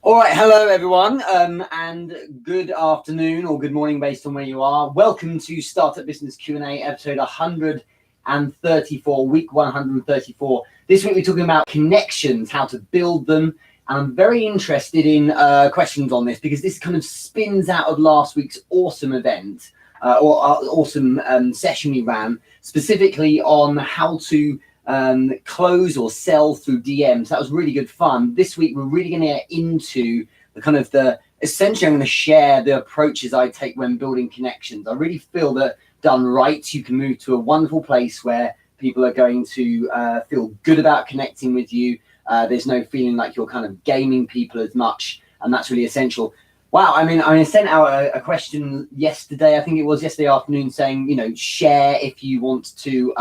All right, hello everyone, and good afternoon or good morning based on where you are. Welcome to Startup Business Q&A episode 134, week 134. This week we're talking about connections, how to build them, and I'm very interested in questions on this because this kind of spins out of last week's awesome event awesome session we ran, specifically on how to close or sell through DMs. That was really good fun. This week we're really going to get into essentially I'm going to share the approaches I take when building connections. I really feel that done right, you can move to a wonderful place where people are going to feel good about connecting with you. There's no feeling like you're kind of gaming people as much, and that's really essential. Wow, I sent out a question yesterday, I think it was yesterday afternoon, saying, share if you want to,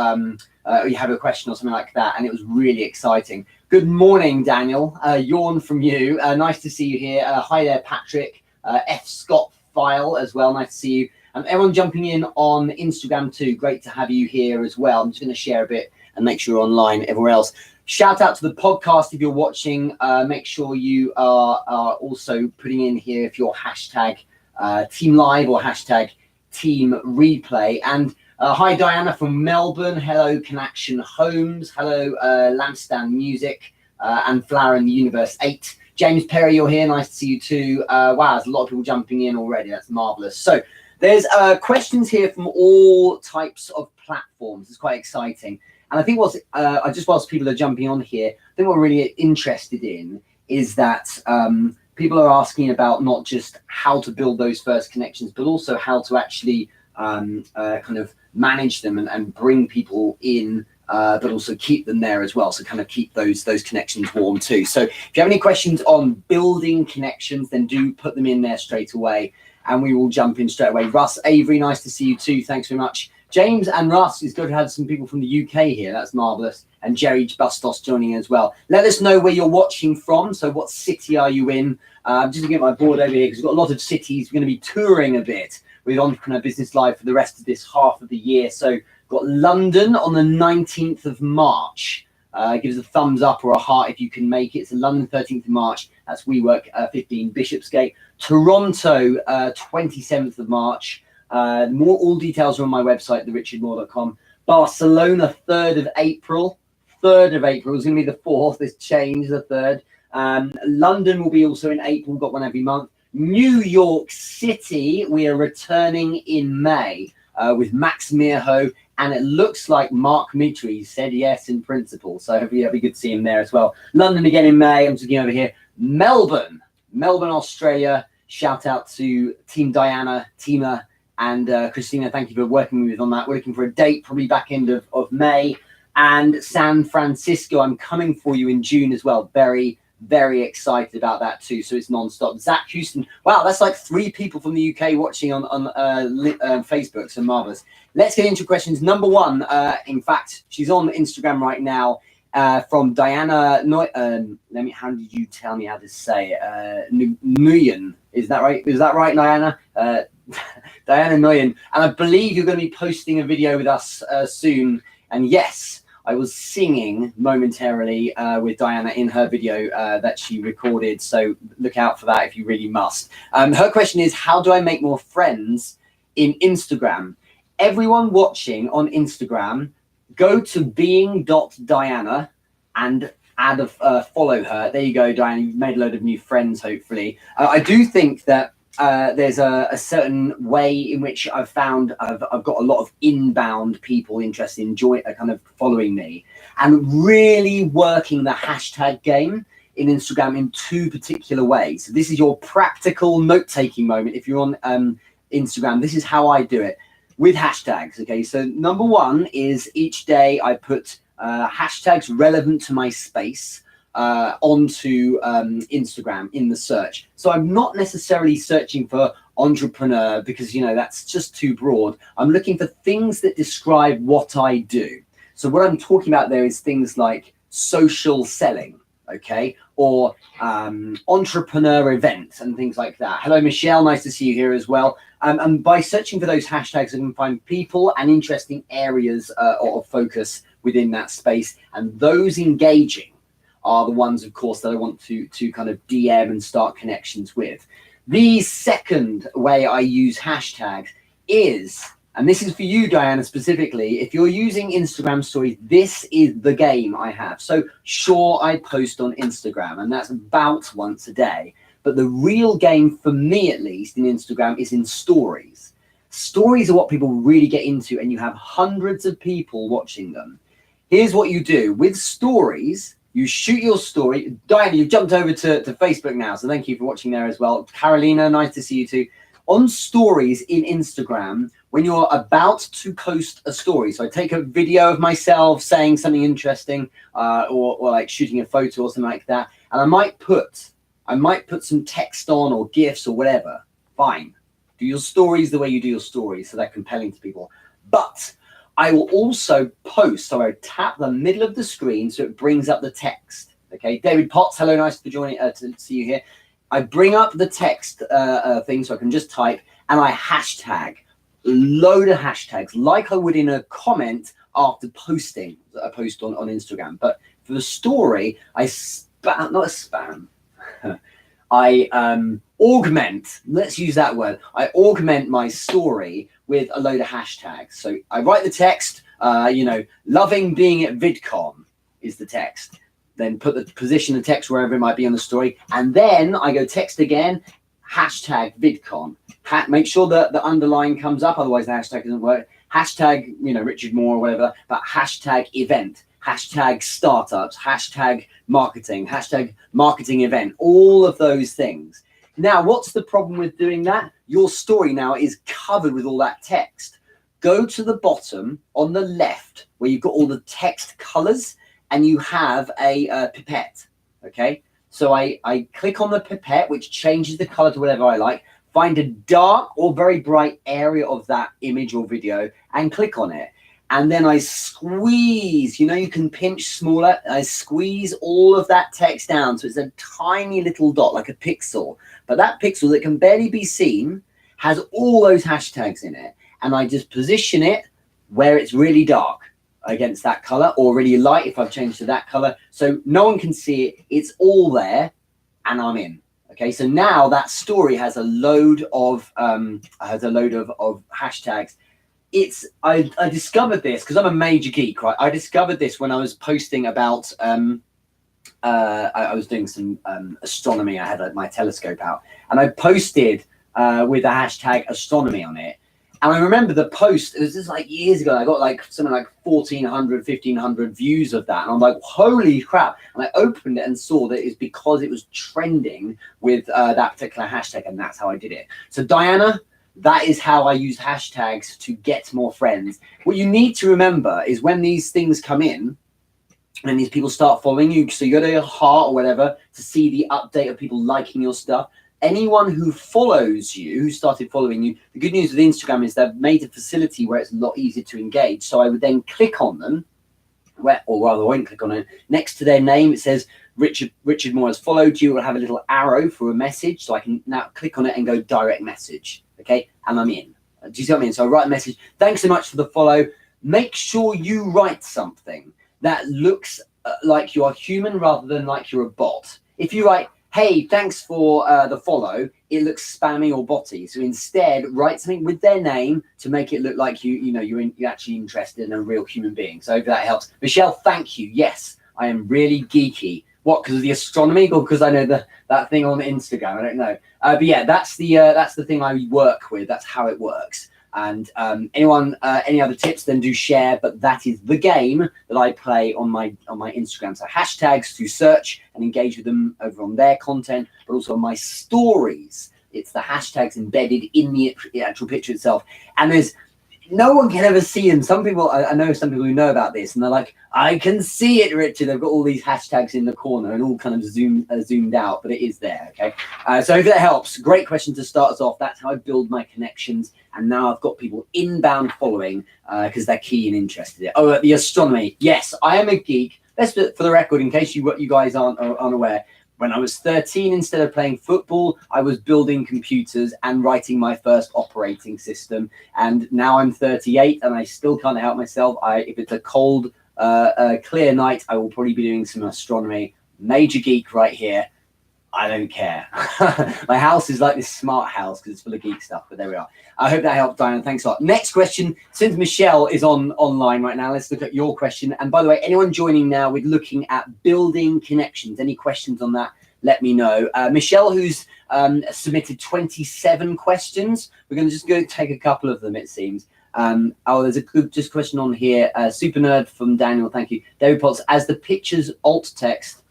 you have a question or something like that, and it was really exciting. Good morning, Daniel. Yawn from you. Nice to see you here. Hi there, Patrick. F. Scott File as well. Nice to see you. Everyone jumping in on Instagram too. Great to have you here as well. I'm just going to share a bit and make sure you're online everywhere else. Shout out to the podcast if you're watching. Make sure you are also putting in here if you're hashtag Team Live or hashtag Team Replay. And hi, Diana from Melbourne. Hello, Connection Homes. Hello, Lampstand Music and Flower in the Universe 8. James Perry, you're here. Nice to see you too. Wow, there's a lot of people jumping in already. That's marvelous. So there's questions here from all types of platforms. It's quite exciting. And I think whilst people are jumping on here, I think what we're really interested in is that people are asking about not just how to build those first connections, but also how to actually kind of manage them and bring people in, but also keep them there as well. So kind of keep those connections warm too. So if you have any questions on building connections, then do put them in there straight away, and we will jump in straight away. Russ Avery, nice to see you too. Thanks very much. James and Russ, it's good to have some people from the UK here. That's marvellous. And Jerry Bustos joining as well. Let us know where you're watching from. So what city are you in? I'm just looking at my board over here because we've got a lot of cities. We're going to be touring a bit with Entrepreneur Business Live for the rest of this half of the year. So we've got London on the 19th of March. Give us a thumbs up or a heart if you can make it. So London, 13th of March. That's WeWork 15 Bishopsgate. Toronto, 27th of March. All details are on my website, therichardmoore.com. Barcelona, 3rd of April. 3rd of April is going to be the 4th. It's changed, the 3rd. London will be also in April. We've got one every month. New York City, we are returning in May with Max Mirho. And it looks like Mark Mitri said yes in principle. So hopefully it'll be good to see him there as well. London again in May. I'm just looking over here. Melbourne, Australia. Shout out to Team Diana, Tima, and Christina, thank you for working with me on that. We're looking for a date, probably back end of May. And San Francisco, I'm coming for you in June as well. Very, very excited about that too. So it's non-stop. Zach Houston, wow, that's like 3 people from the UK watching on Facebook. So marvelous. Let's get into questions. Number 1, in fact, she's on Instagram right now. From Diana how did you tell me how to say it? Nguyen, is that right? Is that right, Diana? Diana Nguyen. And I believe you're going to be posting a video with us soon. And yes, I was singing momentarily with Diana in her video that she recorded. So look out for that if you really must. Her question is, how do I make more friends in Instagram? Everyone watching on Instagram, go to being.diana and add a follow her. There you go, Diana. You've made a load of new friends, hopefully. I do think that there's a certain way in which I've found I've got a lot of inbound people interested in kind of following me, and really working the hashtag game in Instagram in 2 particular ways. So this is your practical note-taking moment. If you're on Instagram, this is how I do it. With hashtags, okay? So number 1 is each day I put hashtags relevant to my space onto Instagram in the search. So I'm not necessarily searching for entrepreneur because, that's just too broad. I'm looking for things that describe what I do. So what I'm talking about there is things like social selling, okay? Or entrepreneur events and things like that. Hello, Michelle. Nice to see you here as well. And by searching for those hashtags, I can find people and interesting areas of focus within that space. And those engaging are the ones, of course, that I want to kind of DM and start connections with. The second way I use hashtags is, and this is for you, Diana, specifically, if you're using Instagram stories, this is the game I have. So sure, I post on Instagram, and that's about once a day. But the real game, for me at least, in Instagram is in stories. Stories are what people really get into, and you have hundreds of people watching them. Here's what you do. With stories, you shoot your story. Diana, you've jumped over to Facebook now, so thank you for watching there as well. Carolina, nice to see you too. On stories in Instagram, when you're about to post a story, so I take a video of myself saying something interesting, or like shooting a photo or something like that, and I might put some text on or GIFs or whatever. Fine. Do your stories the way you do your stories, so they're compelling to people. But I will also post, so I tap the middle of the screen so it brings up the text. Okay, David Potts, hello, nice for joining, to see you here. I bring up the text thing so I can just type, and I hashtag, load of hashtags, like I would in a comment after posting a post on Instagram. But for the story, I spam, not a spam, I augment, let's use that word. I augment my story with a load of hashtags. So I write the text, loving being at VidCon is the text. Then put the position of text wherever it might be on the story. And then I go text again, hashtag VidCon. Make sure that the underline comes up, otherwise the hashtag doesn't work. Hashtag, Richard Moore or whatever, but hashtag event, hashtag startups, hashtag marketing event, all of those things. Now, what's the problem with doing that? Your story now is covered with all that text. Go to the bottom on the left where you've got all the text colors, and you have a pipette, okay? So I click on the pipette, which changes the color to whatever I like, find a dark or very bright area of that image or video, and click on it. And then I squeeze, you can pinch smaller, I squeeze all of that text down, so it's a tiny little dot, like a pixel. But that pixel that can barely be seen has all those hashtags in it. And I just position it where it's really dark against that color, or really light if I've changed to that color, so no one can see it. It's all there, and I'm in. Okay, so now that story has a load of hashtags. I discovered this because I'm a major geek, right? I discovered this when I was posting about I was doing some astronomy. I had my telescope out, and I posted with the hashtag astronomy on it. And I remember the post, it was just like years ago, I got like something like 1,400, 1,500 views of that. And I'm like, holy crap. And I opened it and saw that it's because it was trending with that particular hashtag. And that's how I did it. So Diana, that is how I use hashtags to get more friends. What you need to remember is when these things come in, and these people start following you, so you go to your heart or whatever to see the update of people liking your stuff. Anyone who follows you, who started following you, the good news with Instagram is they've made a facility where it's a lot easier to engage. So I would then click on them, or rather I won't click on it. Next to their name, it says Richard Moore has followed you. It'll have a little arrow for a message. So I can now click on it and go direct message. Okay, and I'm in. Do you see what I mean? So I write a message. Thanks so much for the follow. Make sure you write something that looks like you are human rather than like you're a bot. If you write, hey, thanks for the follow, it looks spammy or botty. So instead, write something with their name to make it look like you're actually interested in a real human being. So I hope that helps. Michelle, thank you. Yes, I am really geeky. What, because of the astronomy, or because I know that thing on Instagram? I don't know. But yeah, that's the thing I work with. That's how it works. And anyone, any other tips, then do share. But that is the game that I play on my Instagram. So hashtags to search and engage with them over on their content, but also on my stories. It's the hashtags embedded in the actual picture itself. And there's no one can ever see them. Some people, I know some people who know about this, and they're like, I can see it, Richard. They've got all these hashtags in the corner and all kind of zoomed out, but it is there, okay? So if that helps, great question to start us off. That's how I build my connections. And now I've got people inbound following because they're keen and interested in it. Oh, the astronomy. Yes, I am a geek. Let's do it for the record, in case you guys aren't unaware. When I was 13, instead of playing football, I was building computers and writing my first operating system. And now I'm 38 and I still can't help myself. If it's a cold, clear night, I will probably be doing some astronomy Major geek right here. I don't care. My house is like this smart house because it's full of geek stuff, but there we are. I hope that helped, Diana. Thanks a lot. Next question, since Michelle is online right now, let's look at your question. And by the way, anyone joining now, we're looking at building connections. Any questions on that, let me know. Michelle, who's submitted 27 questions, we're going to just go take a couple of them, it seems. There's a good just question on here. Super nerd from Daniel, thank you. David Potts, as the picture's alt text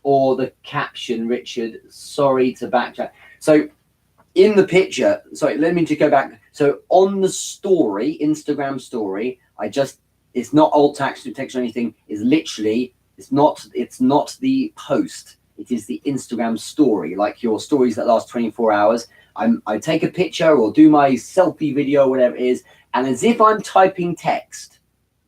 or the caption, Richard, sorry to backtrack. So in the picture, sorry, let me just go back. So on the story, Instagram story, it's not alt text or anything, it's literally, it's not the post. It is the Instagram story, like your stories that last 24 hours. I take a picture or do my selfie video, whatever it is, and as if I'm typing text,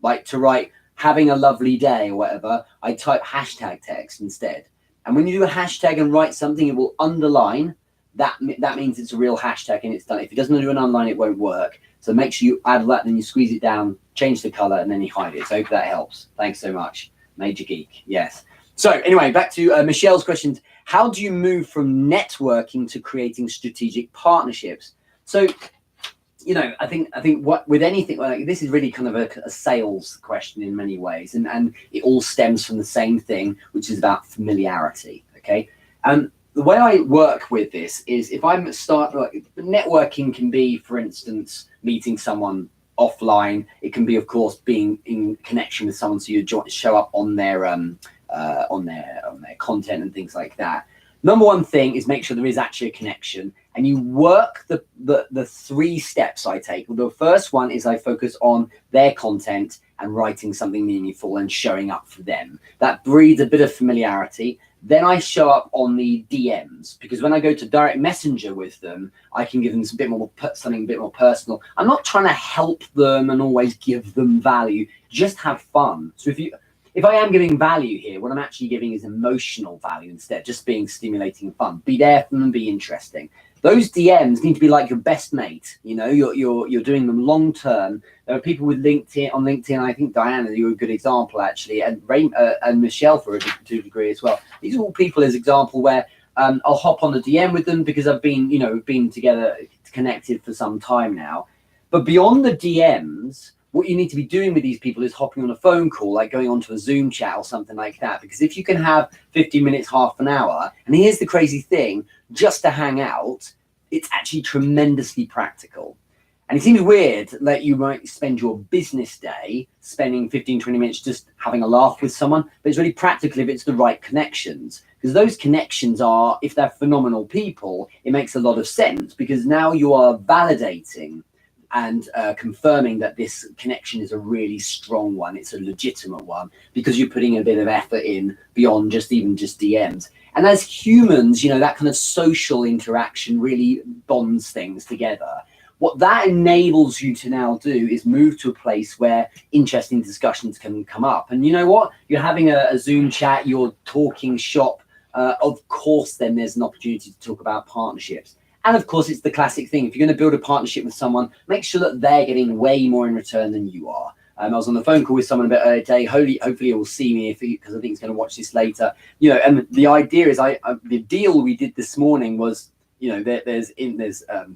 like to write, having a lovely day or whatever, I type hashtag text instead. And when you do a hashtag and write something, it will underline. That means it's a real hashtag and it's done. If it doesn't do an underline, it won't work. So make sure you add that, then you squeeze it down, change the color, and then you hide it. So I hope that helps. Thanks so much. Major geek, yes. So anyway, back to Michelle's questions. How do you move from networking to creating strategic partnerships? So, you know, I think what with anything like this is really kind of a sales question in many ways, and it all stems from the same thing, which is about familiarity. Okay, and the way I work with this is if I'm networking can be, for instance, meeting someone offline. It can be, of course, being in connection with someone, so you show up on their content and things like that. Number one thing is make sure there is actually a connection, and you work the 3 steps I take. Well, the first one is I focus on their content and writing something meaningful and showing up for them. That breeds a bit of familiarity. Then I show up on the DMs, because when I go to direct messenger with them, I can give them something a bit more personal. I'm not trying to help them and always give them value, just have fun. So if I am giving value here, what I'm actually giving is emotional value instead, just being stimulating and fun. Be there for them and be interesting. Those DMs need to be like your best mate. You know, you're doing them long term. There are people with LinkedIn. I think Diana, you're a good example actually, and Michelle to a degree as well. These are all people as example where I'll hop on the DM with them because I've been together, connected for some time now. But beyond the DMs, what you need to be doing with these people is hopping on a phone call, like going onto a Zoom chat or something like that. Because if you can have 50 minutes, half an hour, and here's the crazy thing, just to hang out, it's actually tremendously practical. And it seems weird that you might spend your business day spending 15, 20 minutes just having a laugh with someone, but it's really practical if it's the right connections. Because those connections are, if they're phenomenal people, it makes a lot of sense, because now you are validating and confirming that this connection is a really strong one. It's a legitimate one because you're putting a bit of effort in beyond just DMs. And as humans, that kind of social interaction really bonds things together. What that enables you to now do is move to a place where interesting discussions can come up. And you know what? You're having a Zoom chat, you're talking shop. Of course, then there's an opportunity to talk about partnerships. And of course, it's the classic thing. If you're going to build a partnership with someone, make sure that they're getting way more in return than you are. I was on the phone call with someone a bit earlier today. Hopefully he will see me because I think he's going to watch this later. And the idea is the deal we did this morning was, there's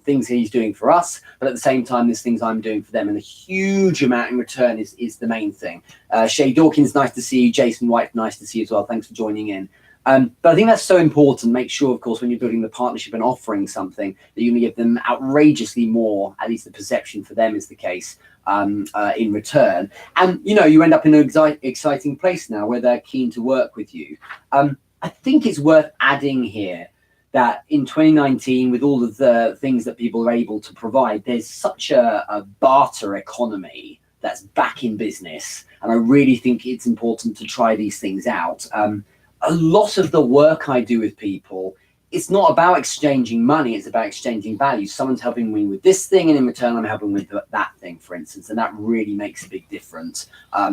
things he's doing for us, but at the same time, there's things I'm doing for them. And a huge amount in return is the main thing. Shay Dawkins, nice to see you. Jason White, nice to see you as well. Thanks for joining in. But I think that's so important. Make sure, of course, when you're building the partnership and offering something, that you're going to give them outrageously more, at least the perception for them is the case, in return. And, you end up in an exciting place now where they're keen to work with you. I think it's worth adding here that in 2019, with all of the things that people are able to provide, there's such a barter economy that's back in business. And I really think it's important to try these things out. A lot of the work I do with people, it's not about exchanging money, it's about exchanging value. Someone's helping me with this thing, and in return, I'm helping with that thing, for instance, and that really makes a big difference.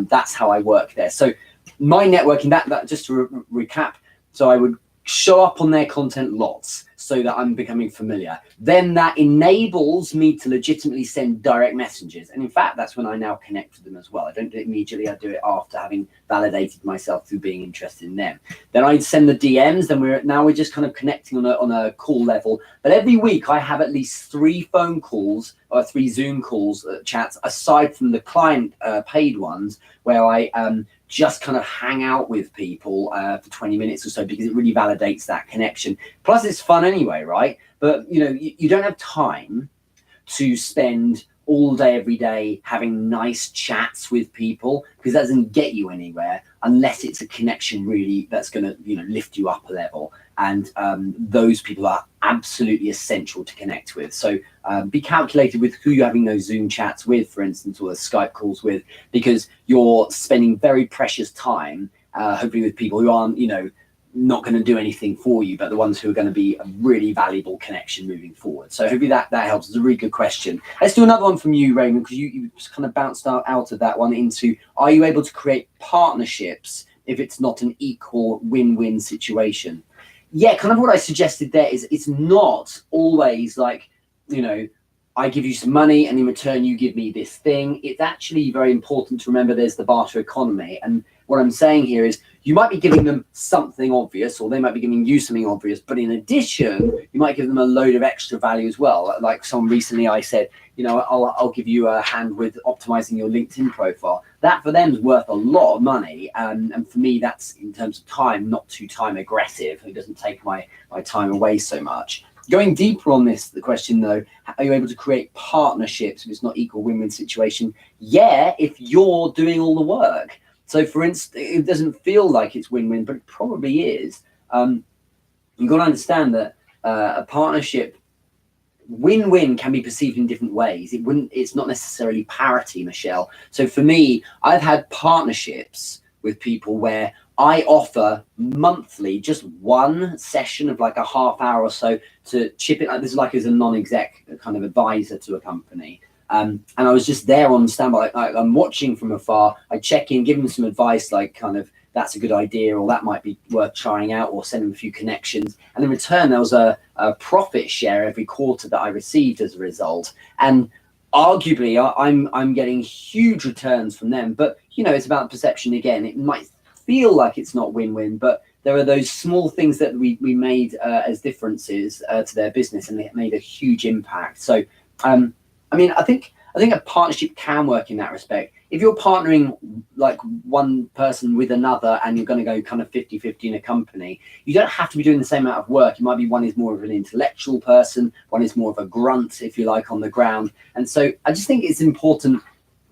That's how I work there. So my networking, that just to recap, so I would show up on their content lots so that I'm becoming familiar. Then that enables me to legitimately send direct messages. And in fact, that's when I now connect with them as well. I don't do it immediately. I do it after having validated myself through being interested in them. Then I send the DMs. Then we're just kind of connecting on a call level. But every week I have at least 3 phone calls or 3 Zoom calls, chats, aside from the client paid ones, where I just kind of hang out with people for 20 minutes or so, because it really validates that connection. Plus it's fun anyway, right? But you don't have time to spend all day, every day having nice chats with people, because that doesn't get you anywhere unless it's a connection really that's going to lift you up a level. And those people are absolutely essential to connect with. So be calculated with who you're having those Zoom chats with, for instance, or the Skype calls with, because you're spending very precious time, hopefully with people who aren't, not going to do anything for you, but the ones who are going to be a really valuable connection moving forward. So hopefully that helps. It's a really good question. Let's do another one from you, Raymond, because you just kind of bounced out of that one into, are you able to create partnerships if it's not an equal win-win situation? Yeah, kind of what I suggested there is it's not always like, I give you some money and in return you give me this thing. It's actually very important to remember there's the barter economy. And what I'm saying here is you might be giving them something obvious, or they might be giving you something obvious, but in addition, you might give them a load of extra value as well. Like someone recently, I said, I'll give you a hand with optimizing your LinkedIn profile. That for them is worth a lot of money. And for me, that's in terms of time, not too time aggressive. It doesn't take my time away so much. Going deeper on the question though, are you able to create partnerships if it's not equal win-win situation? Yeah, if you're doing all the work. So for instance, it doesn't feel like it's win-win, but it probably is. You've got to understand that a partnership, win-win can be perceived in different ways. It's not necessarily parity, Michelle. So for me, I've had partnerships with people where I offer monthly just one session of like a half hour or so to chip in. This is like as a non-exec kind of advisor to a company. And I was just there on standby. I'm watching from afar. I check in, give them some advice, like kind of that's a good idea, or that might be worth trying out, or send them a few connections. And in return, there was a profit share every quarter that I received as a result. And arguably, I'm getting huge returns from them. But it's about perception again. It might feel like it's not win-win, but there are those small things that we made as differences to their business, and it made a huge impact. So I think a partnership can work in that respect. If you're partnering like one person with another and you're going to go kind of 50-50 in a company, you don't have to be doing the same amount of work. It might be one is more of an intellectual person, one is more of a grunt, if you like, on the ground. And so I just think it's important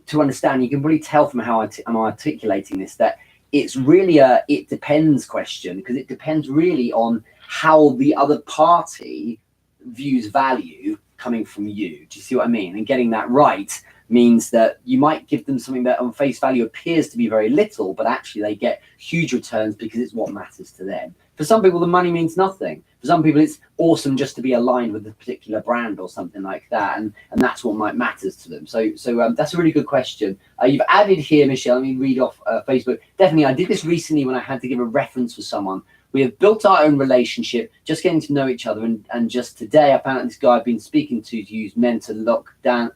to understand, you can really tell from how I'm articulating this, that it's really a it depends question, because it depends really on how the other party views value coming from you. Do you see what I mean? And getting that right means that you might give them something that on face value appears to be very little, but actually they get huge returns because it's what matters to them. For some people, the money means nothing. For some people, it's awesome just to be aligned with a particular brand or something like that, and that's what matters to them. So that's a really good question. You've added here, Michelle, let me read off Facebook. Definitely, I did this recently when I had to give a reference for someone. We have built our own relationship, just getting to know each other. And just today, I found out this guy I've been speaking to use mentor Dan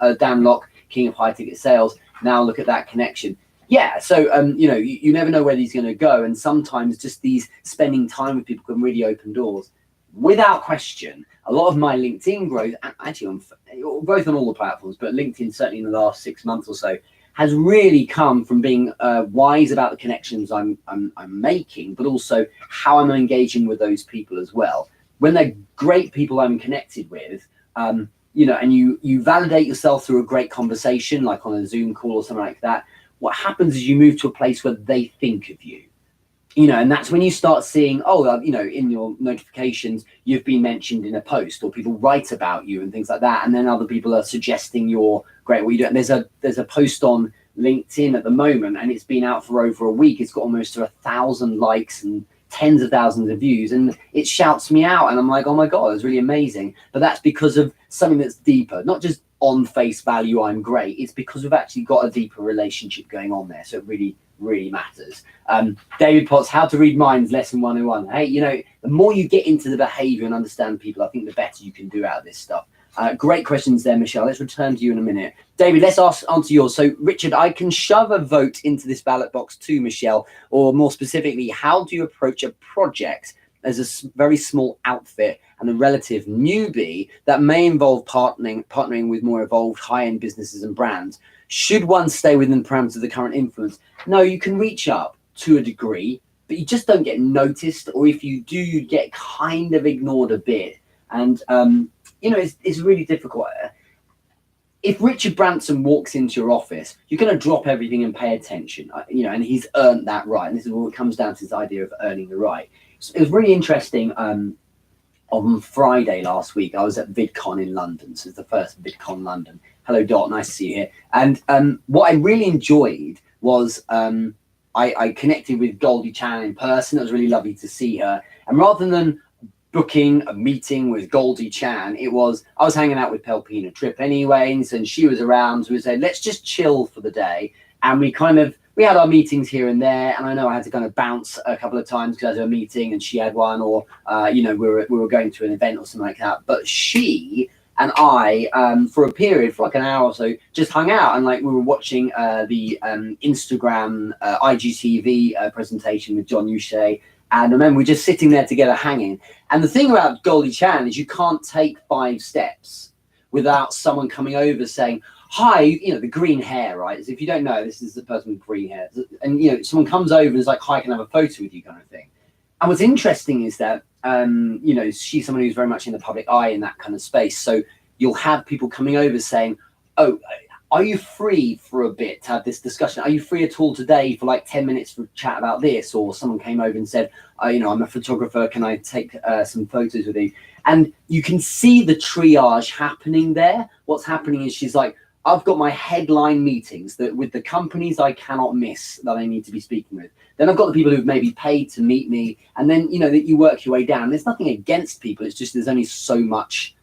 Locke, King of High Ticket Sales. Now look at that connection. Yeah, so you never know where he's going to go, and sometimes just these spending time with people can really open doors. Without question, a lot of my LinkedIn growth, actually both on all the platforms, but LinkedIn certainly in the last 6 months or so, has really come from being wise about the connections I'm making, but also how I'm engaging with those people as well. When they're great people I'm connected with, and you validate yourself through a great conversation, like on a Zoom call or something like that, what happens is you move to a place where they think of you. And that's when you start seeing, in your notifications, you've been mentioned in a post, or people write about you and things like that. And then other people are suggesting you're great what you do. And there's a post on LinkedIn at the moment, and it's been out for over a week. It's got almost to 1,000 likes and tens of thousands of views, and it shouts me out. And I'm like, oh my God, it's really amazing. But that's because of something that's deeper, not just on face value, I'm great. It's because we've actually got a deeper relationship going on there. So it really really matters. David Potts, How to Read Minds, lesson 101. Hey, you know, the more you get into the behavior and understand people, I think the better you can do out of this stuff. Great questions there, Michelle. Let's return to you in a minute. David, let's answer yours. So, Richard, I can shove a vote into this ballot box too, Michelle, or more specifically, how do you approach a project as a very small outfit and a relative newbie that may involve partnering with more evolved high-end businesses and brands? Should one stay within the parameters of the current influence? No, you can reach up to a degree, but you just don't get noticed, or if you do, you get kind of ignored a bit. And you know, it's really difficult. If Richard Branson walks into your office, you're going to drop everything and pay attention, you know, and he's earned that right. And this is what it comes down to, this idea of earning the right. So it was really interesting. On Friday last week, I was at VidCon in London. So it's the first VidCon London. Hello, Dot. Nice to see you here. And what I really enjoyed was I connected with Goldie Chan in person. It was really lovely to see her. And rather than booking a meeting with Goldie Chan, I was hanging out with Pelpina Tripp anyway, and she was around. So we said, let's just chill for the day. And we had our meetings here and there. And I know I had to kind of bounce a couple of times because I had a meeting and she had one, or, you know, we were going to an event or something like that. But she and I, for a period, for like an hour or so, just hung out. And like we were watching the Instagram IGTV presentation with John Uche. And I remember we were just sitting there together hanging. And the thing about Goldie Chan is you can't take 5 steps without someone coming over saying, hi, you know, the green hair, right? As if you don't know, this is the person with green hair. And, you know, someone comes over and is like, hi, can I have a photo with you, kind of thing. And what's interesting is that, you know, she's someone who's very much in the public eye in that kind of space. So you'll have people coming over saying, oh, are you free for a bit to have this discussion? Are you free at all today for like 10 minutes for chat about this? Or someone came over and said, you know, I'm a photographer. Can I take some photos with you? And you can see the triage happening there. What's happening is she's like, I've got my headline meetings that with the companies I cannot miss that I need to be speaking with. Then I've got the people who've maybe paid to meet me. And then, you know, that you work your way down. There's nothing against people. It's just there's only so much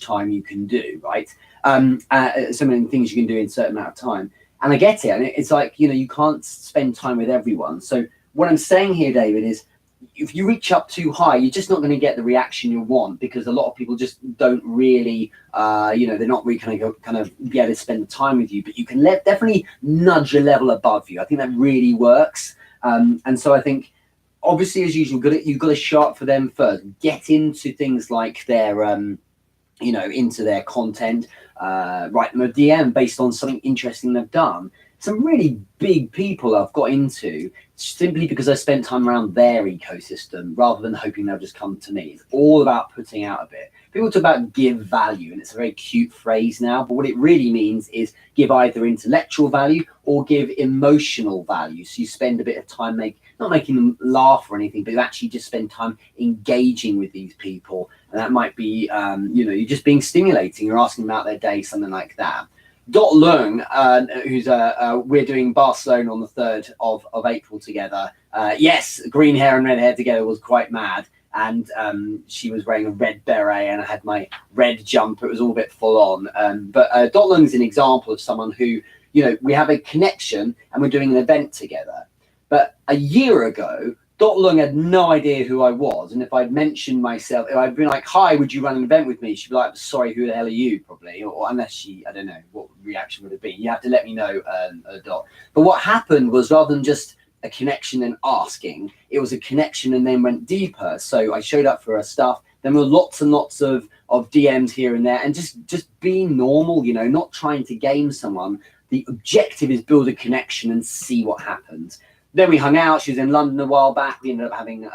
time you can do, right? So many things you can do in a certain amount of time. And I get it. And it's like, you know, you can't spend time with everyone. So what I'm saying here, David, is if you reach up too high, you're just not going to get the reaction you want, because a lot of people just don't really, you know, they're not really kind of be able to spend the time with you. But you can definitely nudge a level above you. I think that really works. And so I think, obviously, as usual, you've got to show up for them first. Get into things like their, you know, into their content. Write them a DM based on something interesting they've done. Some really big people I've got into simply because I spent time around their ecosystem rather than hoping they'll just come to me. It's all about putting out a bit. People talk about give value, and it's a very cute phrase now, but what it really means is give either intellectual value or give emotional value. So you spend a bit of time not making them laugh or anything, but you actually just spend time engaging with these people. And that might be, you know, you're just being stimulating. You're asking them about their day, something like that. Dot Leung, who's we're doing Barcelona on the 3rd of April together. Yes, green hair and red hair together was quite mad. And she was wearing a red beret and I had my red jumper. It was all a bit full on. But Dot Leung is an example of someone who, you know, we have a connection and we're doing an event together. But a year ago, Dot Leung had no idea who I was. And if I'd mentioned myself, if I'd been like, hi, would you run an event with me? She'd be like, sorry, who the hell are you? Probably. Or unless she, I don't know what reaction would have been. You have to let me know, Dot. But what happened was, rather than just a connection and asking, it was a connection and then went deeper. So I showed up for her stuff. Then there were lots and lots of DMs here and there, and just being normal, you know, not trying to game someone. The objective is build a connection and see what happens. Then we hung out. She was in London a while back. We ended up having,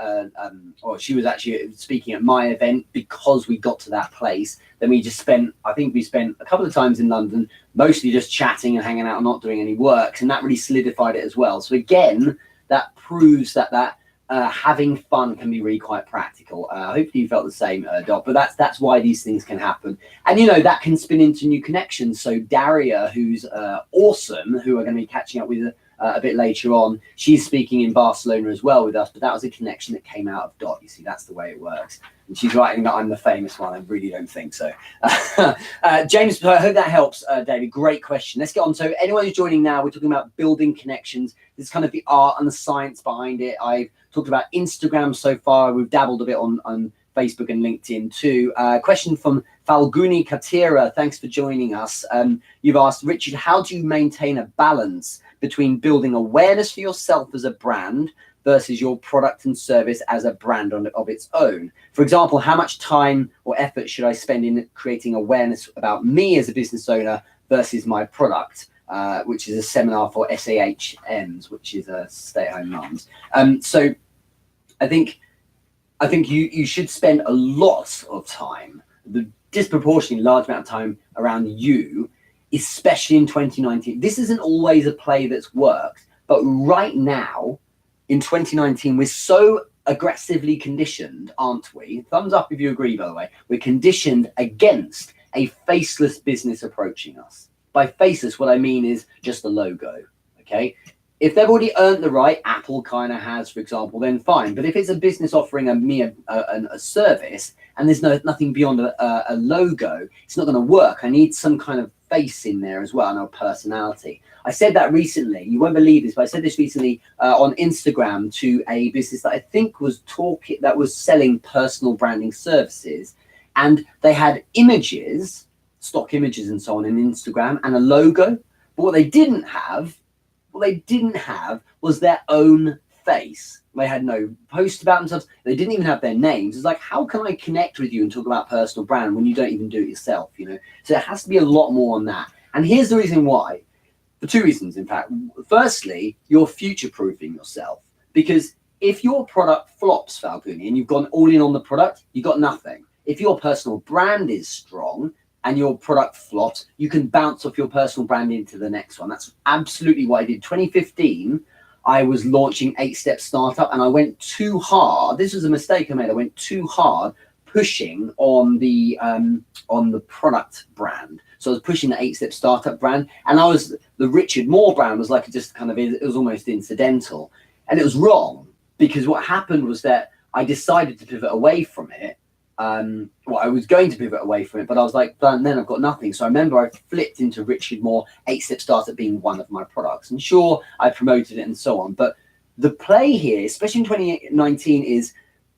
or she was actually speaking at my event because we got to that place. Then we just I think we spent a couple of times in London, mostly just chatting and hanging out and not doing any work. And that really solidified it as well. So again, that proves that having fun can be really quite practical. Hopefully you felt the same, Dot, but that's why these things can happen. And, you know, that can spin into new connections. So Daria, who's awesome, who are going to be catching up with a bit later on. She's speaking in Barcelona as well with us, but that was a connection that came out of Dot. You see, that's the way it works. And she's writing that I'm the famous one. I really don't think so. James, I hope that helps, David. Great question. Let's get on. So anyone who's joining now, we're talking about building connections. This is kind of the art and the science behind it. I've talked about Instagram so far. We've dabbled a bit on Facebook and LinkedIn too. Question from Falguni Katira. Thanks for joining us. You've asked, Richard, how do you maintain a balance between building awareness for yourself as a brand versus your product and service as a brand of its own? For example, how much time or effort should I spend in creating awareness about me as a business owner versus my product, which is a seminar for SAHMs, which is a stay-at-home mums. So I think you should spend a lot of time, the disproportionately large amount of time around you, especially in 2019. This isn't always a play that's worked, but right now in 2019, we're so aggressively conditioned, aren't we? Thumbs up if you agree, by the way. We're conditioned against a faceless business approaching us. By faceless, what I mean is just a logo, okay? If they've already earned the right, Apple kind of has, for example, then fine. But if it's a business offering a service and there's nothing beyond a logo, it's not going to work. I need some kind of face in there as well, and a personality. I said that recently. You won't believe this, but I said this recently on Instagram to a business that I think was selling personal branding services, and they had images, stock images and so on in Instagram, and a logo. But what they didn't have was their own face. They had no post about themselves. They didn't even have their names. It's like, how can I connect with you and talk about personal brand when you don't even do it yourself, you know? So it has to be a lot more on that. And here's the reason why. For two reasons, in fact. Firstly, you're future-proofing yourself. Because if your product flops, Falguni, and you've gone all in on the product, you've got nothing. If your personal brand is strong and your product flops, you can bounce off your personal brand into the next one. That's absolutely what I did. 2015, I was launching 8-Step Startup, and I went too hard. This was a mistake I made. I went too hard pushing on the product brand. So I was pushing the 8-Step Startup brand, and the Richard Moore brand was like just kind of, it was almost incidental. And it was wrong, because what happened was that I decided to pivot away from it. I was going to pivot away from it, but I was like, but then I've got nothing. So I remember I flipped into Richard Moore, 8-Step Startup being one of my products. And sure, I promoted it and so on. But the play here, especially in 2019, is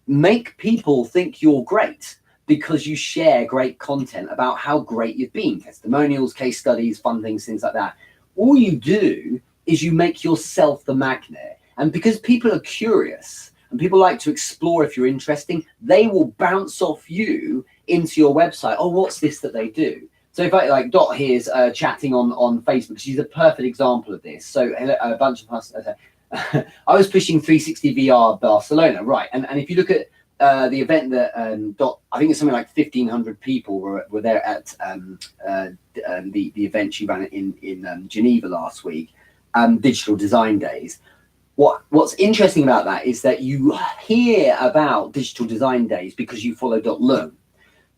make people think you're great because you share great content about how great you've been. Testimonials, case studies, fun things like that. All you do is you make yourself the magnet. And because people are curious, and people like to explore if you're interesting, they will bounce off you into your website. Oh, what's this that they do? So if I like Dot here's chatting on Facebook, she's a perfect example of this. So a bunch of us, I was pushing 360 VR Barcelona, right? And if you look at the event that Dot, I think it's something like 1,500 people were there at the event she ran in Geneva last week, Digital Design Days. What's interesting about that is that you hear about Digital Design Days because you follow .learn.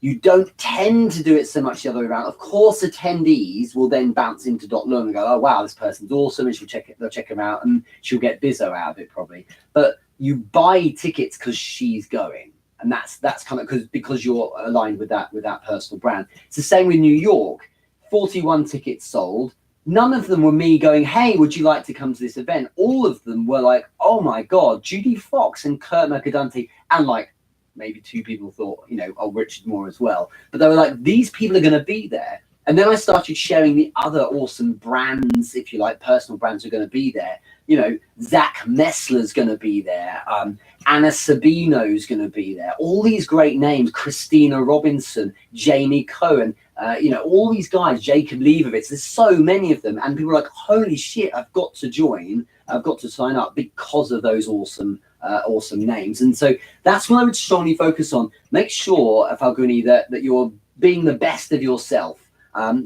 You don't tend to do it so much the other way around. Of course, attendees will then bounce into .learn and go, oh, wow, this person's awesome, and they'll check him out, and she'll get bizzo out of it probably. But you buy tickets because she's going, and that's kind of because you're aligned with that personal brand. It's the same with New York. 41 tickets sold. None of them were me going, hey, would you like to come to this event? All of them were like, oh my God, Judy Fox and Kurt Mercadante, and like maybe 2 people thought, oh, Richard Moore as well. But they were like, these people are going to be there. And then I started sharing the other awesome brands, if you like, personal brands are going to be there. Zach Messler's going to be there. Anna Sabino's going to be there. All these great names, Christina Robinson, Jamie Cohen, all these guys, Jacob Leibovitz, there's so many of them. And people are like, holy shit, I've got to join. I've got to sign up because of those awesome names. And so that's what I would strongly focus on. Make sure, Falguni, that you're being the best of yourself.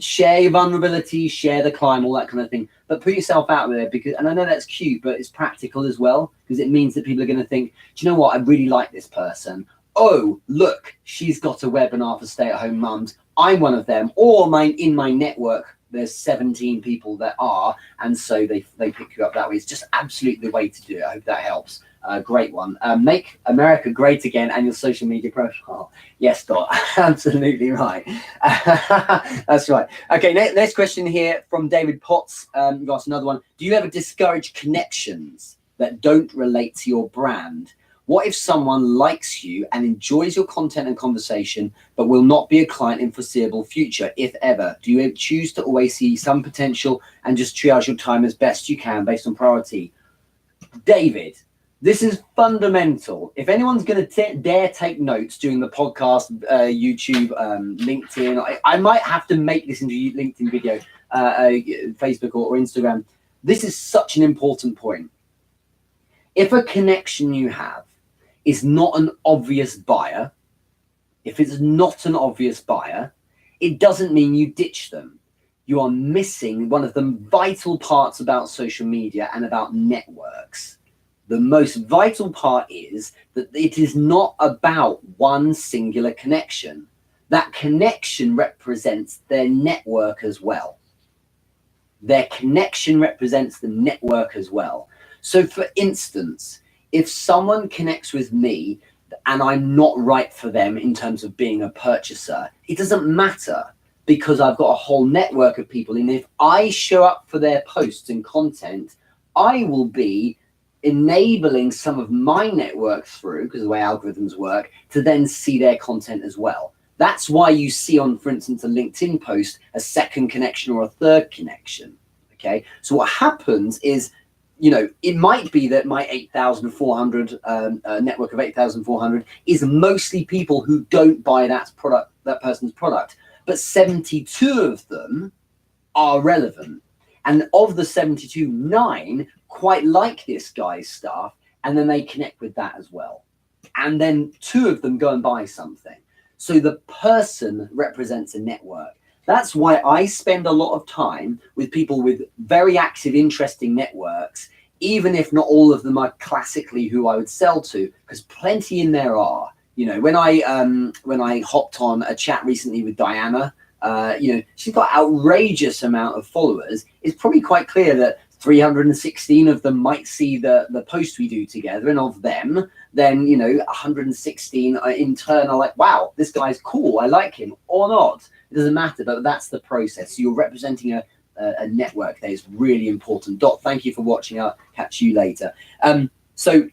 Share your vulnerability, share the climb, all that kind of thing. But put yourself out there, and I know that's cute, but it's practical as well, because it means that people are going to think, do you know what? I really like this person. Oh, look, she's got a webinar for stay-at-home mums. I'm one of them, or in my network, there's 17 people that are, and so they pick you up that way. It's just absolutely the way to do it. I hope that helps. Great one. Make America great again and your social media profile. Yes, Dot. Absolutely right. That's right. Okay, next question here from David Potts. You've asked another one. Do you ever discourage connections that don't relate to your brand? What if someone likes you and enjoys your content and conversation, but will not be a client in foreseeable future, if ever? Do you choose to always see some potential and just triage your time as best you can based on priority? David, this is fundamental. If anyone's going to dare take notes during the podcast, YouTube, LinkedIn, I might have to make this into a LinkedIn video, Facebook or Instagram. This is such an important point. If a connection you have is not an obvious buyer, if it's not an obvious buyer, it doesn't mean you ditch them. You are missing one of the vital parts about social media and about networks. The most vital part is that it is not about one singular connection. That connection represents their network as well. Their connection represents the network as well. So for instance, if someone connects with me and I'm not right for them in terms of being a purchaser, it doesn't matter because I've got a whole network of people. And if I show up for their posts and content, I will be enabling some of my network through, because of the way algorithms work, to then see their content as well. That's why you see on, for instance, a LinkedIn post, a second connection or a third connection. Okay. So what happens is, you know, it might be that my 8,400 network of 8,400 is mostly people who don't buy that person's product, but 72 of them are relevant. And of the 72, 9 quite like this guy's stuff, and then they connect with that as well. And then 2 of them go and buy something. So the person represents a network. That's why I spend a lot of time with people with very active, interesting networks, even if not all of them are classically who I would sell to, because plenty in there are. You know, when I hopped on a chat recently with Diana, you know, she's got outrageous amount of followers. It's probably quite clear that 316 of them might see the post we do together, and of them, then, you know, 116 in turn are like, wow, this guy's cool, I like him, or not. It doesn't matter, but that's the process. So you're representing a network that is really important. Dot, thank you for watching. I'll catch you later. So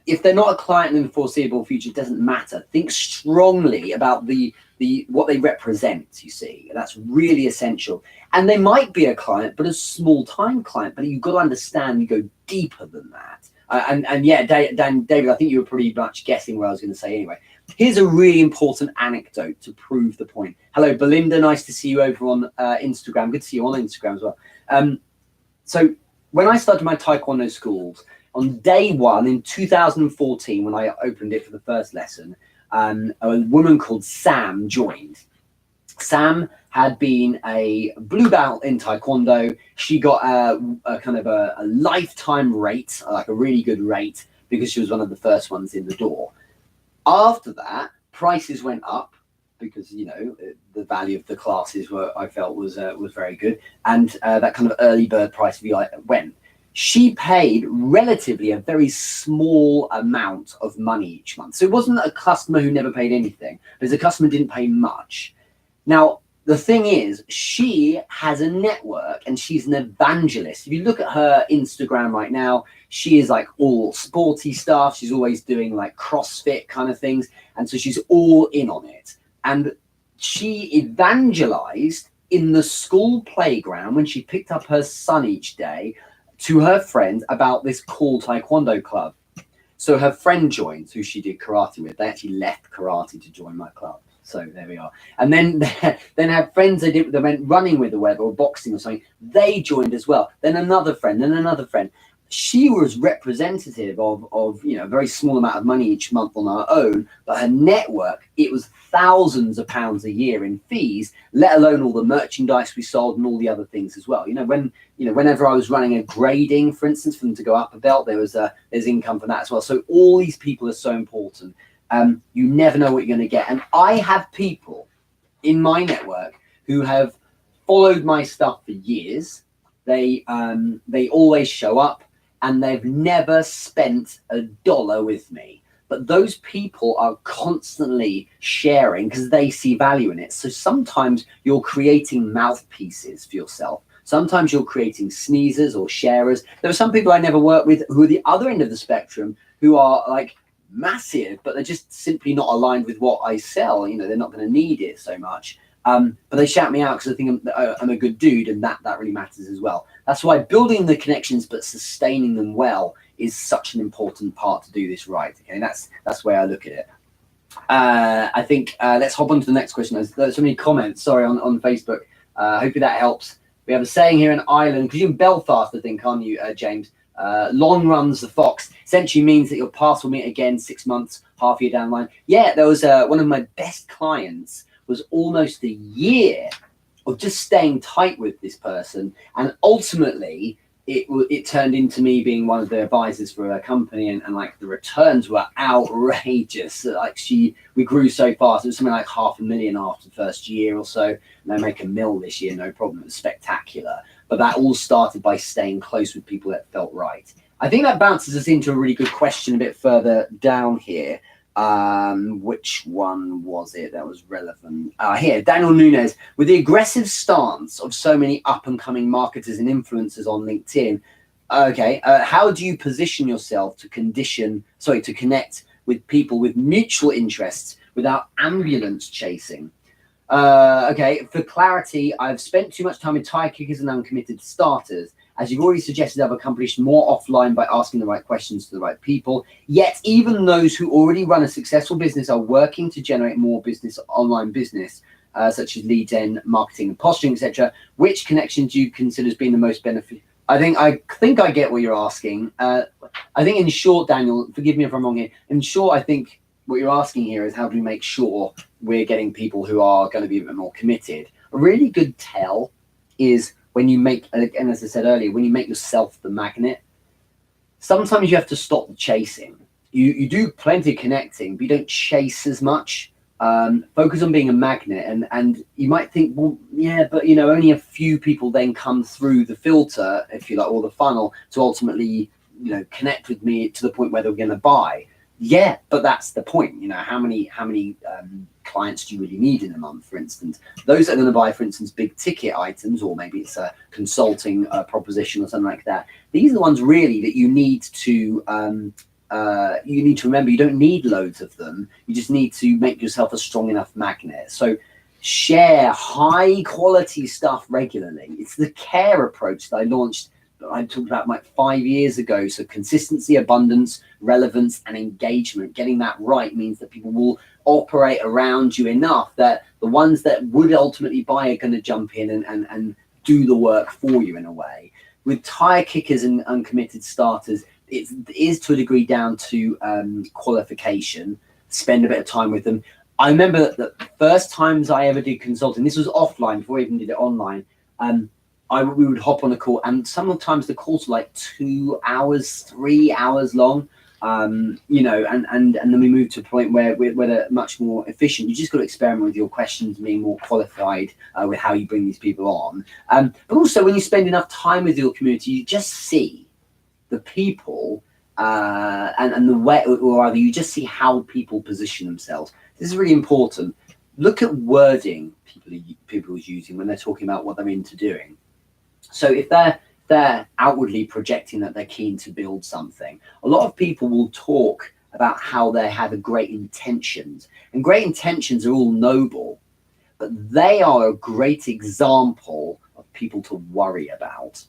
if they're not a client in the foreseeable future, it doesn't matter. Think strongly about what they represent, you see. That's really essential. And they might be a client, but a small time client, but you've got to understand you go deeper than that. And yeah, David, I think you were pretty much guessing what I was going to say anyway. Here's a really important anecdote to prove the point. Hello, Belinda. Nice to see you over on Instagram. Good to see you on Instagram as well. So when I started my Taekwondo schools, on day 1 in 2014, when I opened it for the first lesson, a woman called Sam joined. Sam had been a blue belt in Taekwondo. She got a kind of a lifetime rate, like a really good rate, because she was one of the first ones in the door. After that, prices went up because, you know, the value of the classes I felt was very good, and that kind of early bird price went. She paid relatively a very small amount of money each month. So it wasn't a customer who never paid anything, but a customer who didn't pay much. Now, the thing is, she has a network and she's an evangelist. If you look at her Instagram right now, she is like all sporty stuff. She's always doing like CrossFit kind of things. And so she's all in on it. And she evangelized in the school playground when she picked up her son each day to her friends about this cool Taekwondo club. So her friend joined, who she did karate with. They actually left karate to join my club. So there we are. And then had friends they went running with or whatever, or boxing or something. They joined as well. Then another friend, then another friend. She was representative of you know, a very small amount of money each month on her own, but her network, it was thousands of pounds a year in fees, let alone all the merchandise we sold and all the other things as well. You know, whenever I was running a grading, for instance, for them to go up a belt, there's income for that as well. So all these people are so important. You never know what you're going to get. And I have people in my network who have followed my stuff for years. They always show up, and they've never spent $1 with me. But those people are constantly sharing because they see value in it. So sometimes you're creating mouthpieces for yourself. Sometimes you're creating sneezers or sharers. There are some people I never work with who are the other end of the spectrum, who are like massive, but they're just simply not aligned with what I sell. You know, they're not going to need it so much. But they shout me out because I think I'm a good dude, and that really matters as well. That's why building the connections but sustaining them well is such an important part to do this right. Okay, that's the way I look at it. I think let's hop on to the next question. There's so many comments, sorry, on Facebook. Hopefully that helps. We have a saying here in Ireland, because you're in Belfast, I think, aren't you, James? Long runs the fox. Essentially means that your paths will meet again 6 months, half a year down the line. Yeah, there was one of my best clients was almost a year of just staying tight with this person, and ultimately it turned into me being one of the advisors for a company, and like the returns were outrageous. Like we grew so fast. It was something like $500,000 after the first year or so, and I make $1 million this year, no problem. It was spectacular. But that all started by staying close with people that felt right. I think that bounces us into a really good question a bit further down here. Which one was it that was relevant? Here, Daniel Nunes. With the aggressive stance of so many up-and-coming marketers and influencers on LinkedIn, okay, how do you position yourself to connect with people with mutual interests without ambulance chasing? Okay, for clarity, I've spent too much time with tire kickers and uncommitted starters. As you've already suggested, I've accomplished more offline by asking the right questions to the right people. Yet, even those who already run a successful business are working to generate more business, online business, such as lead gen, marketing, and posturing, etc. Which connections do you consider as being the most beneficial? I think I get what you're asking. I think in short, Daniel, forgive me if I'm wrong here. In short, I think what you're asking here is how do we make sure we're getting people who are going to be a bit more committed? A really good tell is when you make, and as I said earlier, when you make yourself the magnet. Sometimes you have to stop the chasing. You do plenty of connecting, but you don't chase as much. Focus on being a magnet, and you might think, well, yeah, but only a few people then come through the filter, if you like, or the funnel to ultimately connect with me to the point where they're going to buy. Yeah, but that's the point. How many clients do you really need in a month, for instance? Those that are going to buy, for instance, big ticket items, or maybe it's a consulting proposition or something like that. These are the ones really that you need to remember. You don't need loads of them. You just need to make yourself a strong enough magnet. So share high quality stuff regularly. It's the care approach that I talked about like 5 years ago. So consistency, abundance, relevance, and engagement. Getting that right means that people will operate around you enough that the ones that would ultimately buy are going to jump in and do the work for you in a way. With tire kickers and uncommitted starters, it is to a degree down to qualification. Spend a bit of time with them. I remember that the first times I ever did consulting, this was offline before I even did it online. We would hop on a call, and sometimes the calls were like 2 hours, 3 hours long. And then we moved to a point where they're much more efficient. You just got to experiment with your questions, being more qualified with how you bring these people on. But also, when you spend enough time with your community, you just see the people and the way, or rather, you just see how people position themselves. This is really important. Look at wording people are using when they're talking about what they're into doing. So if they're outwardly projecting that they're keen to build something, a lot of people will talk about how they have great intentions, and great intentions are all noble, but they are a great example of people to worry about.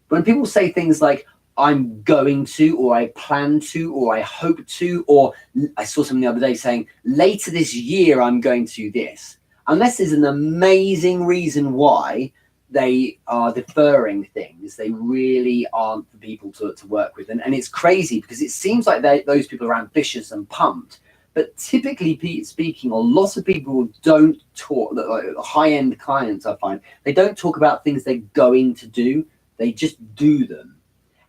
When people say things like, I'm going to, or I plan to, or I hope to, or I saw something the other day saying, later this year, I'm going to do this. Unless there's an amazing reason why they are deferring things, they really aren't the people to work with. And it's crazy because it seems like those people are ambitious and pumped. But typically speaking, a lot of people don't talk, like high-end clients, I find, they don't talk about things they're going to do. They just do them.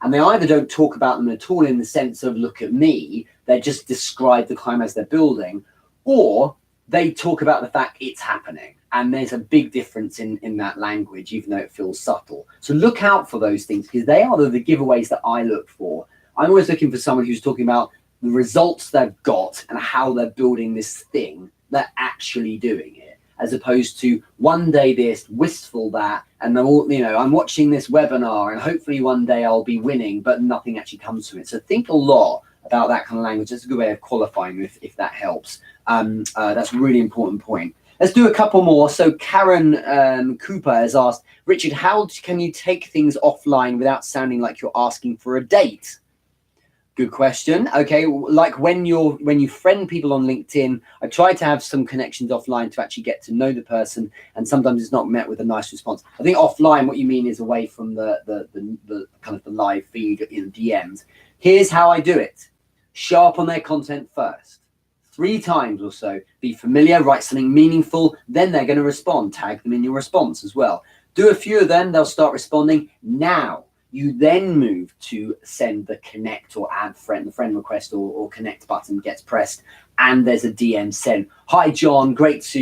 And they either don't talk about them at all in the sense of, look at me, they just describe the climb as they're building, or they talk about the fact it's happening. And there's a big difference in that language, even though it feels subtle. So look out for those things, because they are the giveaways that I look for. I'm always looking for someone who's talking about the results they've got and how they're building this thing. They're actually doing it, as opposed to one day this, wistful that, and then all, I'm watching this webinar and hopefully one day I'll be winning, but nothing actually comes from it. So think a lot about that kind of language. That's a good way of qualifying if that helps. That's a really important point. Let's do a couple more. So Karen Cooper has asked, Richard, how can you take things offline without sounding like you're asking for a date? Good question. Okay, like when you friend people on LinkedIn, I try to have some connections offline to actually get to know the person, and sometimes it's not met with a nice response. I think offline, what you mean is away from the kind of the live feed in DMs. Here's how I do it: show up on their content first, 3 times or so. Be familiar, write something meaningful, then they're going to respond. Tag them in your response as well. Do a few of them, they'll start responding. Now you then move to send the connect or add friend, the friend request or connect button gets pressed, and there's a DM sent. Hi John, great to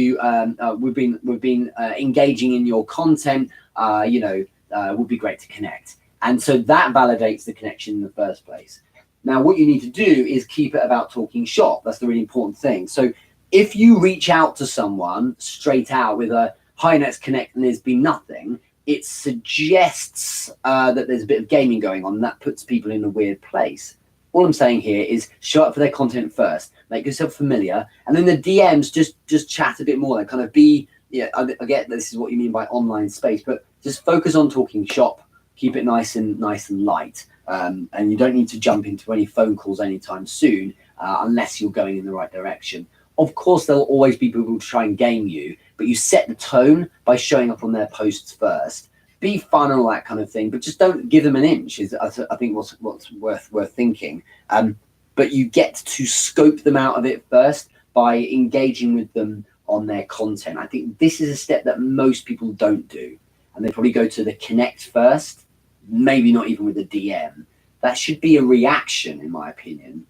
we've been engaging in your content. Would be great to connect, and so that validates the connection in the first place. Now, what you need to do is keep it about talking shop. That's the really important thing. So if you reach out to someone straight out with a hi, let's connect, and there's been nothing, it suggests that there's a bit of gaming going on, and that puts people in a weird place. All I'm saying here is show up for their content first, make yourself familiar, and then the DMs just chat a bit more. They kind of be, I get this is what you mean by online space, but just focus on talking shop, keep it nice and light, and you don't need to jump into any phone calls anytime soon unless you're going in the right direction. Of course, there'll always be people who try and game you, but you set the tone by showing up on their posts first. Be fun and all that kind of thing, but just don't give them an inch. Is I think what's worth thinking. But you get to scope them out of it first by engaging with them on their content. I think this is a step that most people don't do, and they probably go to the connect first, maybe not even with the DM. That should be a reaction, in my opinion,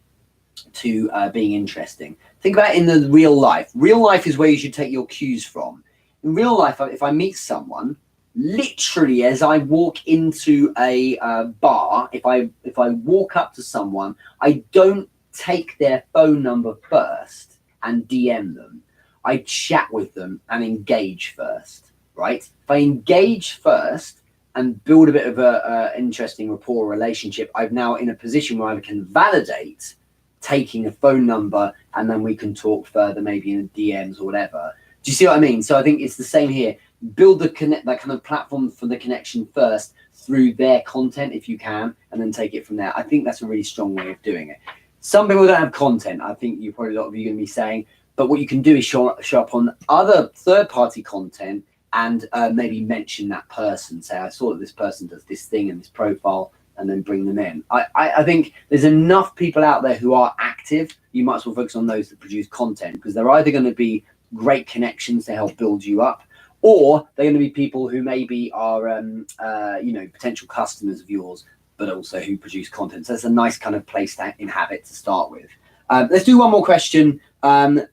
to being interesting. Think about it in the real life. Real life is where you should take your cues from. In real life, if I meet someone, literally as I walk into a bar, if I walk up to someone, I don't take their phone number first and DM them. I chat with them and engage first, right? If I engage first and build a bit of a interesting rapport relationship, I'm now in a position where I can validate taking a phone number, and then we can talk further, maybe in DMs or whatever. Do you see what I mean? So I think it's the same here. Build that kind of platform for the connection first through their content if you can, and then take it from there. I think that's a really strong way of doing it. Some people don't have content. I think a lot of you are going to be saying, but what you can do is show up on other third-party content and maybe mention that person. Say, I saw that this person does this thing in this profile, and then bring them in. I think there's enough people out there who are active. You might as well focus on those that produce content, because they're either going to be great connections to help build you up, or they're going to be people who maybe are, potential customers of yours, but also who produce content. So it's a nice kind of place to inhabit to start with. Let's do one more question.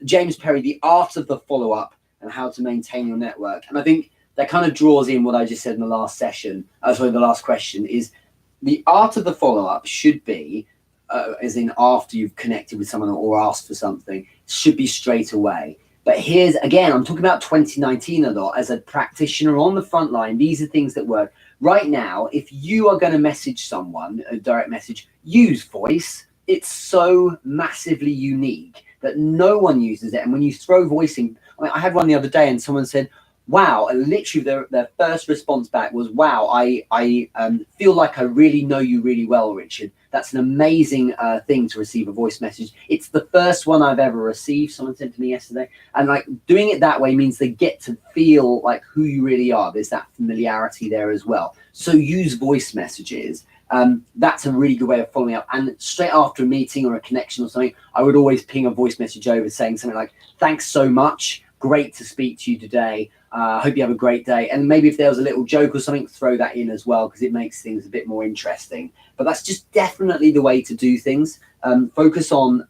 James Perry, the art of the follow-up and how to maintain your network. And I think that kind of draws in what I just said in the last session. The last question is, the art of the follow-up should be, as in after you've connected with someone or asked for something, should be straight away. But here's, again, I'm talking about 2019 a lot. As a practitioner on the front line, these are things that work. Right now, if you are going to message someone, a direct message, use voice. It's so massively unique that no one uses it. And when you throw voice in, I had one the other day and someone said, wow, and literally their first response back was, wow, I feel like I really know you really well, Richard. That's an amazing thing to receive a voice message. It's the first one I've ever received, someone said to me yesterday. And like doing it that way means they get to feel like who you really are. There's that familiarity there as well. So use voice messages. That's a really good way of following up. And straight after a meeting or a connection or something, I would always ping a voice message over saying something like, thanks so much. Great to speak to you today. Hope you have a great day. And maybe if there was a little joke or something, throw that in as well, because it makes things a bit more interesting. But that's just definitely the way to do things. Focus on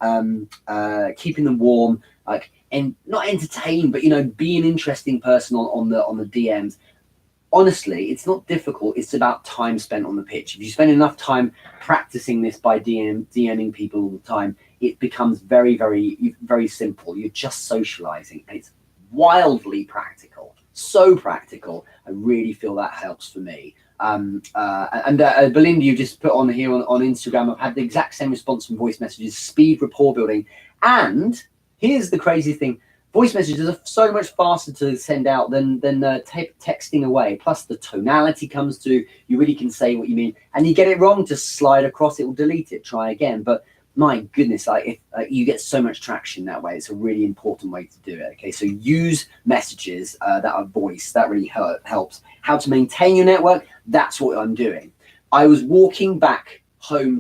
keeping them warm, like, and not entertain, but, you know, be an interesting person on the DMs. Honestly, it's not difficult. It's about time spent on the pitch. If you spend enough time practicing this by DMing people all the time, it becomes very, very, very simple. You're just socializing, and it's wildly practical. So practical. I really feel that helps for me. Belinda, you just put on here on Instagram, I've had the exact same response from voice messages, speed rapport building. And here's the crazy thing. Voice messages are so much faster to send out than texting away. Plus the tonality comes through. You really can say what you mean. And you get it wrong, just slide across, it will delete it, try again. But my goodness, like, if you get so much traction that way. It's a really important way to do it. Okay, so use messages that are voice. That really helps. How to maintain your network, that's what I'm doing. I was walking back home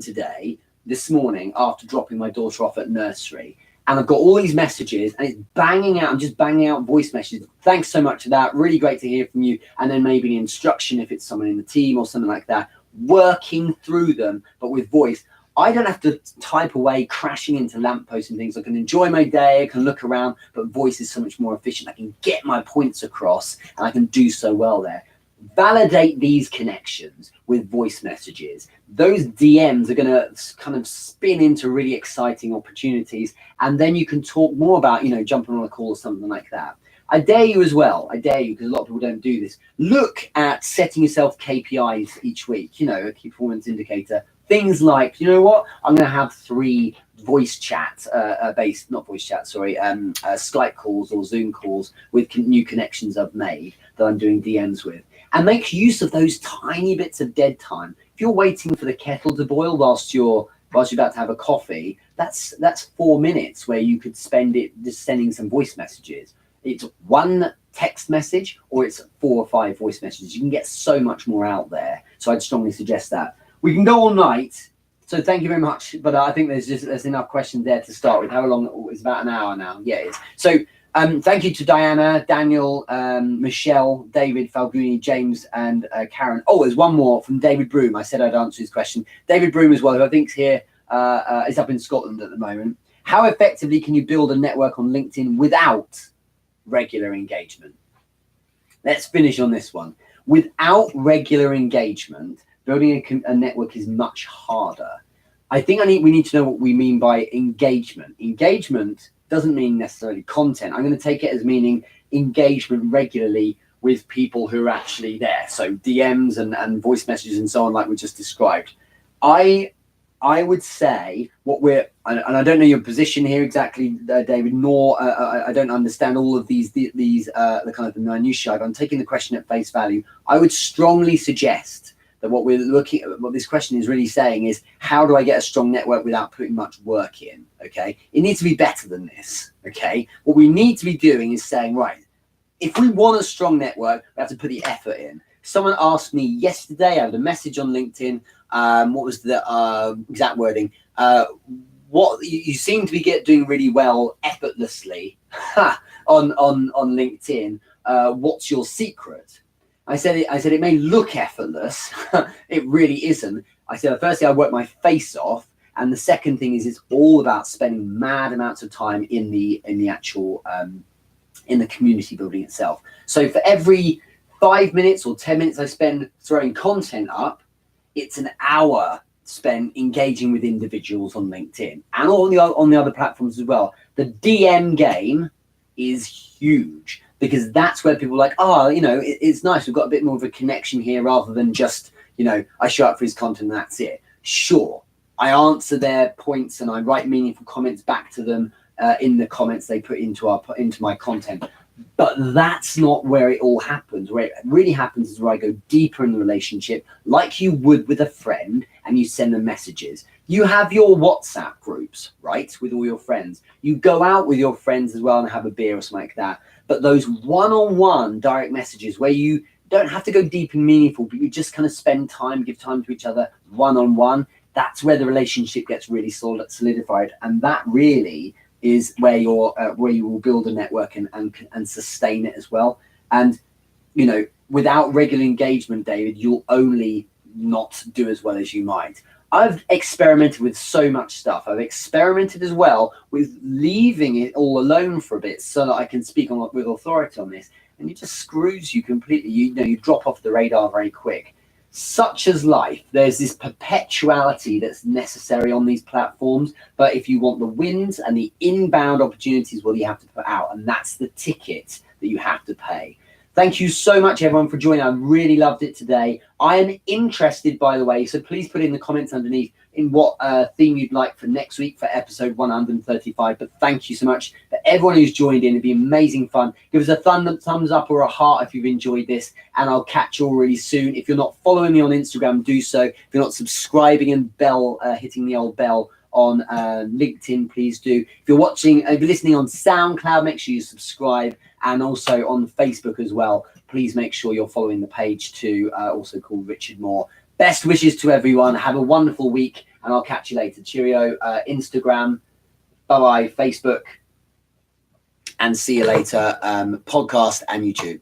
this morning after dropping my daughter off at nursery. And I've got all these messages, and it's banging out. I'm just banging out voice messages. Thanks so much for that. Really great to hear from you. And then maybe an instruction if it's someone in the team or something like that. Working through them, but with voice. I don't have to type away, crashing into lampposts and things. I can enjoy my day. I can look around, but voice is so much more efficient. I can get my points across, and I can do so well there. Validate these connections with voice messages. Those DMs are going to kind of spin into really exciting opportunities, and then you can talk more about, you know, jumping on a call or something like that. I dare you as well. I dare you, because a lot of people don't do this. Look at setting yourself KPIs each week, you know, a key performance indicator. Things like, you know what, I'm going to have 3 voice chat Skype calls or Zoom calls with new connections I've made that I'm doing DMs with. And make use of those tiny bits of dead time. If you're waiting for the kettle to boil whilst you're about to have a coffee, that's 4 minutes where you could spend it just sending some voice messages. It's 1 text message, or it's 4 or 5 voice messages. You can get so much more out there. So I'd strongly suggest that. We can go all night. So thank you very much. But I think there's enough questions there to start with. How long? It's about an hour now. Yeah, it is. So thank you to Diana, Daniel, Michelle, David, Falguni, James, and Karen. Oh, there's one more from David Broom. I said I'd answer his question. David Broom as well, who I think's here, is up in Scotland at the moment. How effectively can you build a network on LinkedIn without regular engagement? Let's finish on this one. Without regular engagement, building a network is much harder. I think we need to know what we mean by engagement. Engagement doesn't mean necessarily content. I'm going to take it as meaning engagement regularly with people who are actually there. So DMs and voice messages and so on, like we just described. I would say and I don't know your position here exactly, David, nor I don't understand all of these the kind of the minutiae. I'm taking the question at face value. I would strongly suggest that what this question is really saying is, how do I get a strong network without putting much work in? Okay, it needs to be better than this. Okay, what we need to be doing is saying, right, if we want a strong network, we have to put the effort in. Someone asked me yesterday, I had a message on LinkedIn. What was the exact wording? What you seem to be doing really well effortlessly on LinkedIn. What's your secret? I said it may look effortless. It really isn't. I said, firstly, I work my face off. And the second thing is, it's all about spending mad amounts of time in the actual, in the community building itself. So for every 5 minutes or 10 minutes I spend throwing content up, it's an hour spent engaging with individuals on LinkedIn and on the other platforms as well. The DM game is huge, because that's where people are like, oh, you know, it's nice. We've got a bit more of a connection here rather than just, you know, I show up for his content and that's it. Sure, I answer their points and I write meaningful comments back to them in the comments they put into my content. But that's not where it all happens. Where it really happens is where I go deeper in the relationship, like you would with a friend, and you send them messages. You have your WhatsApp groups, right, with all your friends. You go out with your friends as well and have a beer or something like that. But those one-on-one direct messages where you don't have to go deep and meaningful, but you just kind of spend time, give time to each other one-on-one, that's where the relationship gets really solidified. And that really is where you will build a network and sustain it as well. And without regular engagement, David, you'll only not do as well as you might. I've experimented with so much stuff. I've experimented as well with leaving it all alone for a bit so that I can speak with authority on this. And it just screws you completely. You drop off the radar very quick. Such as life, there's this perpetuality that's necessary on these platforms. But if you want the wins and the inbound opportunities, well, you have to put out. And that's the ticket that you have to pay. Thank you so much, everyone, for joining. I really loved it today. I am interested, by the way, so please put in the comments underneath in what theme you'd like for next week for episode 135. But thank you so much for everyone who's joined in. It'd be amazing fun. Give us a thumbs up or a heart if you've enjoyed this, and I'll catch you all really soon. If you're not following me on Instagram, do so. If you're not subscribing and hitting the old bell on LinkedIn, please do. If you're listening on SoundCloud, make sure you subscribe, and also on Facebook as well. Please make sure you're following the page too, also called Richard Moore. Best wishes to everyone. Have a wonderful week, and I'll catch you later. Cheerio. Instagram, bye-bye, Facebook, and see you later. Podcast and YouTube.